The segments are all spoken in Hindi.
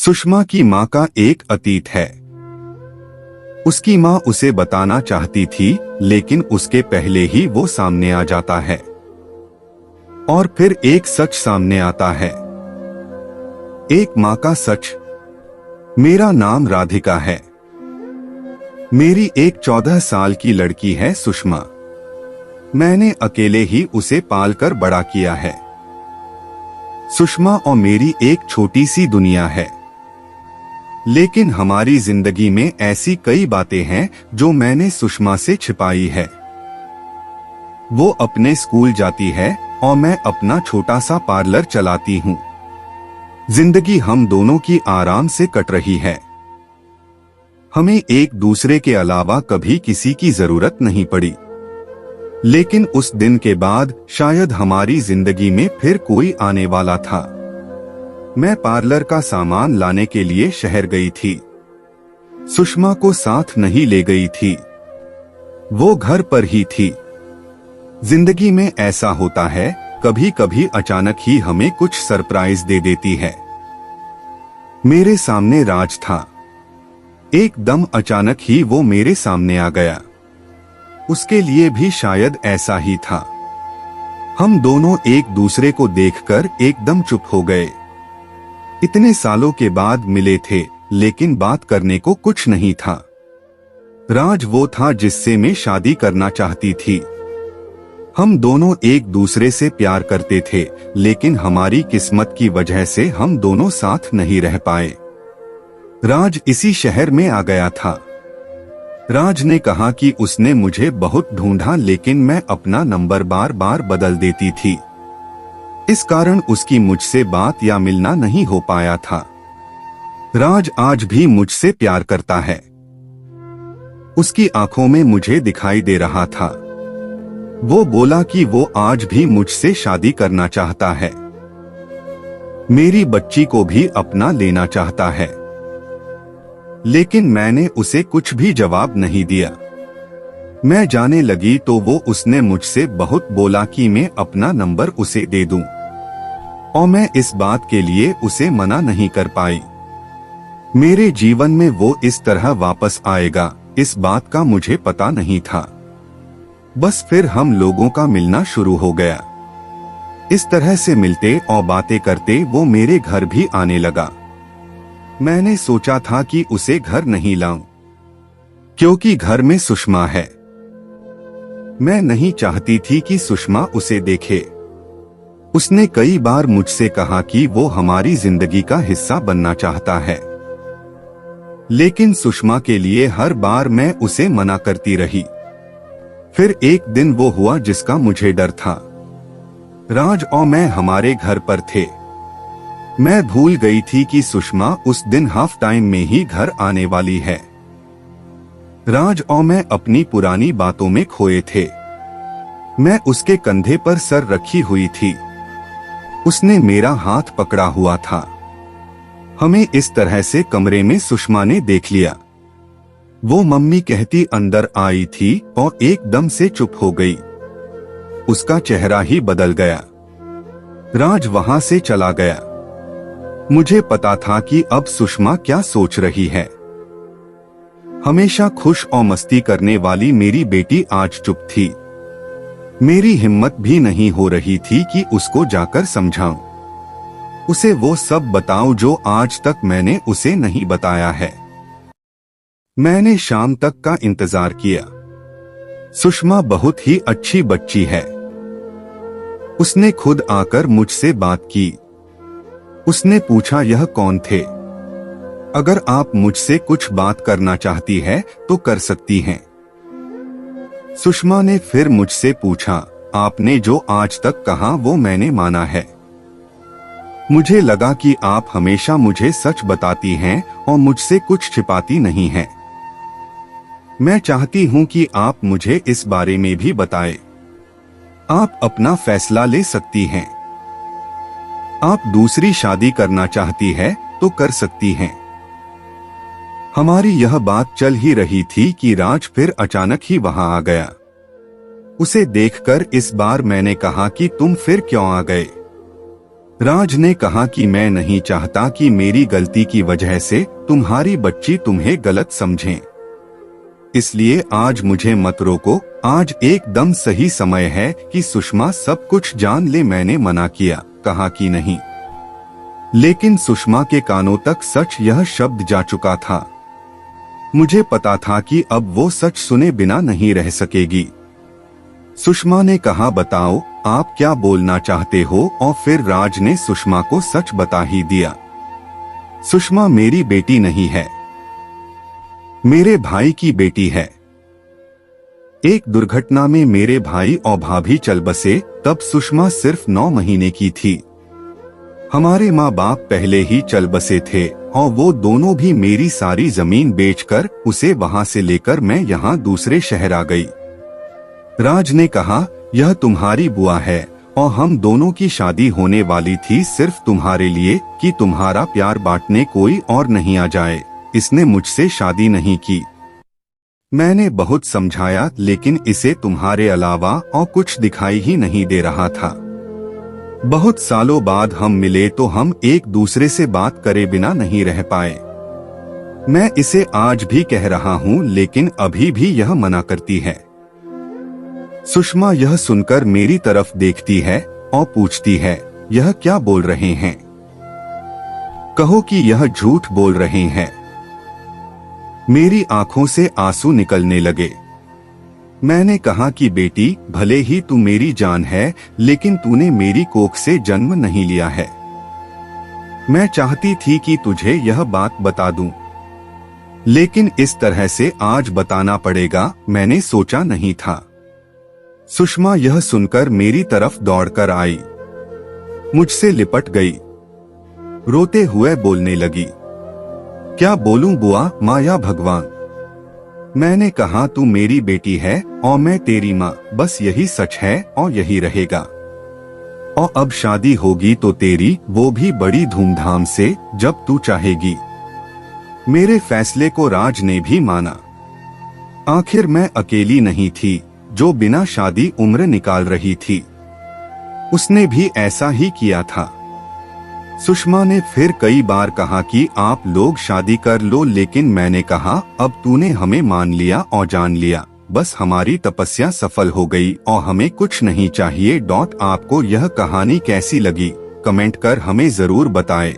सुषमा की माँ का एक अतीत है। उसकी माँ उसे बताना चाहती थी, लेकिन उसके पहले ही वो सामने आ जाता है। और फिर एक सच सामने आता है। एक माँ का सच। मेरा नाम राधिका है। मेरी एक 14 साल की लड़की है सुषमा। मैंने अकेले ही उसे पालकर बड़ा किया है। सुषमा और मेरी एक छोटी सी दुनिया है। लेकिन हमारी जिंदगी में ऐसी कई बातें हैं जो मैंने सुषमा से छिपाई है। वो अपने स्कूल जाती है और मैं अपना छोटा सा पार्लर चलाती हूँ। जिंदगी हम दोनों की आराम से कट रही है। हमें एक दूसरे के अलावा कभी किसी की जरूरत नहीं पड़ी। लेकिन उस दिन के बाद शायद हमारी जिंदगी में फिर कोई आने वाला था। मैं पार्लर का सामान लाने के लिए शहर गई थी। सुषमा को साथ नहीं ले गई थी। वो घर पर ही थी। जिंदगी में ऐसा होता है, कभी कभी अचानक ही हमें कुछ सरप्राइज दे देती है। मेरे सामने राज था। एकदम अचानक ही वो मेरे सामने आ गया। उसके लिए भी शायद ऐसा ही था। हम दोनों एक दूसरे को देखकर एकदम चुप हो गए। इतने सालों के बाद मिले थे, लेकिन बात करने को कुछ नहीं था। राज वो था जिससे मैं शादी करना चाहती थी। हम दोनों एक दूसरे से प्यार करते थे, लेकिन हमारी किस्मत की वजह से हम दोनों साथ नहीं रह पाए। राज इसी शहर में आ गया था। राज ने कहा कि उसने मुझे बहुत ढूंढा, लेकिन मैं अपना नंबर बार बार बदल देती थी। इस कारण उसकी मुझसे बात या मिलना नहीं हो पाया था। राज आज भी मुझसे प्यार करता है। उसकी आंखों में मुझे दिखाई दे रहा था। वो बोला कि वो आज भी मुझसे शादी करना चाहता है। मेरी बच्ची को भी अपना लेना चाहता है। लेकिन मैंने उसे कुछ भी जवाब नहीं दिया। मैं जाने लगी तो उसने मुझसे बहुत बोला कि मैं अपना नंबर उसे दे दूं, और मैं इस बात के लिए उसे मना नहीं कर पाई। मेरे जीवन में वो इस तरह वापस आएगा, इस बात का मुझे पता नहीं था। बस फिर हम लोगों का मिलना शुरू हो गया। इस तरह से मिलते और बातें करते वो मेरे घर भी आने लगा। मैंने सोचा था कि उसे घर नहीं लाऊं, क्योंकि घर में सुषमा है। मैं नहीं चाहती थी कि सुषमा उसे देखे। उसने कई बार मुझसे कहा कि वो हमारी जिंदगी का हिस्सा बनना चाहता है, लेकिन सुषमा के लिए हर बार मैं उसे मना करती रही। फिर एक दिन वो हुआ जिसका मुझे डर था। राज और मैं हमारे घर पर थे। मैं भूल गई थी कि सुषमा उस दिन हाफ टाइम में ही घर आने वाली है। राज और मैं अपनी पुरानी बातों में खोए थे। मैं उसके कंधे पर सर रखी हुई थी। उसने मेरा हाथ पकड़ा हुआ था। हमें इस तरह से कमरे में सुषमा ने देख लिया। वो मम्मी कहती अंदर आई थी और एकदम से चुप हो गई। उसका चेहरा ही बदल गया। राज वहां से चला गया। मुझे पता था कि अब सुषमा क्या सोच रही है। हमेशा खुश और मस्ती करने वाली मेरी बेटी आज चुप थी। मेरी हिम्मत भी नहीं हो रही थी कि उसको जाकर समझाऊं, उसे वो सब बताऊं जो आज तक मैंने उसे नहीं बताया है। मैंने शाम तक का इंतजार किया। सुषमा बहुत ही अच्छी बच्ची है। उसने खुद आकर मुझसे बात की। उसने पूछा यह कौन थे। अगर आप मुझसे कुछ बात करना चाहती है तो कर सकती हैं। सुषमा ने फिर मुझसे पूछा, आपने जो आज तक कहा वो मैंने माना है। मुझे लगा कि आप हमेशा मुझे सच बताती हैं और मुझसे कुछ छिपाती नहीं हैं। मैं चाहती हूं कि आप मुझे इस बारे में भी बताएं। आप अपना फैसला ले सकती हैं। आप दूसरी शादी करना चाहती है तो कर सकती हैं। हमारी यह बात चल ही रही थी कि राज फिर अचानक ही वहां आ गया। उसे देखकर इस बार मैंने कहा कि तुम फिर क्यों आ गए। राज ने कहा कि मैं नहीं चाहता कि मेरी गलती की वजह से तुम्हारी बच्ची तुम्हें गलत समझे, इसलिए आज मुझे मत रोको। आज एकदम सही समय है कि सुषमा सब कुछ जान ले। मैंने मना किया, कहा कि नहीं, लेकिन सुषमा के कानों तक सच यह शब्द जा चुका था। मुझे पता था कि अब वो सच सुने बिना नहीं रह सकेगी। सुषमा ने कहा, बताओ आप क्या बोलना चाहते हो, और फिर राज ने सुषमा को सच बता ही दिया। सुषमा मेरी बेटी नहीं है, मेरे भाई की बेटी है। एक दुर्घटना में मेरे भाई और भाभी चल बसे, तब सुषमा सिर्फ 9 महीने की थी। हमारे माँ बाप पहले ही चल बसे थे और वो दोनों भी मेरी सारी जमीन बेचकर उसे वहां से लेकर मैं यहाँ दूसरे शहर आ गई। राज ने कहा, यह तुम्हारी बुआ है और हम दोनों की शादी होने वाली थी सिर्फ तुम्हारे लिए कि तुम्हारा प्यार बांटने कोई और नहीं आ जाए। इसने मुझसे शादी नहीं की। मैंने बहुत समझाया, लेकिन इसे तुम्हारे अलावा और कुछ दिखाई ही नहीं दे रहा था। बहुत सालों बाद हम मिले तो हम एक दूसरे से बात करे बिना नहीं रह पाए। मैं इसे आज भी कह रहा हूँ, लेकिन अभी भी यह मना करती है। सुषमा यह सुनकर मेरी तरफ देखती है और पूछती है, यह क्या बोल रहे हैं? कहो कि यह झूठ बोल रहे हैं। मेरी आंखों से आंसू निकलने लगे। मैंने कहा कि बेटी, भले ही तू मेरी जान है, लेकिन तूने मेरी कोख से जन्म नहीं लिया है। मैं चाहती थी कि तुझे यह बात बता दूं, लेकिन इस तरह से आज बताना पड़ेगा, मैंने सोचा नहीं था। सुषमा यह सुनकर मेरी तरफ दौड़कर आई, मुझसे लिपट गई, रोते हुए बोलने लगी, क्या बोलूं बुआ, माँ या भगवान? मैंने कहा, तू मेरी बेटी है और मैं तेरी माँ, बस यही सच है और यही रहेगा। और अब शादी होगी तो तेरी, वो भी बड़ी धूमधाम से, जब तू चाहेगी। मेरे फैसले को राज ने भी माना। आखिर मैं अकेली नहीं थी जो बिना शादी उम्र निकाल रही थी। उसने भी ऐसा ही किया था। सुषमा ने फिर कई बार कहा कि आप लोग शादी कर लो, लेकिन मैंने कहा, अब तूने हमें मान लिया और जान लिया, बस हमारी तपस्या सफल हो गई और हमें कुछ नहीं चाहिए। आपको यह कहानी कैसी लगी, कमेंट कर हमें जरूर बताएं।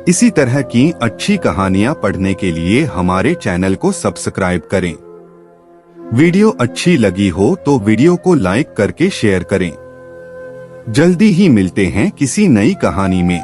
इसी तरह की अच्छी कहानियां पढ़ने के लिए हमारे चैनल को सब्सक्राइब करें। वीडियो अच्छी लगी हो तो वीडियो को लाइक करके शेयर करें। जल्दी ही मिलते हैं किसी नई कहानी में।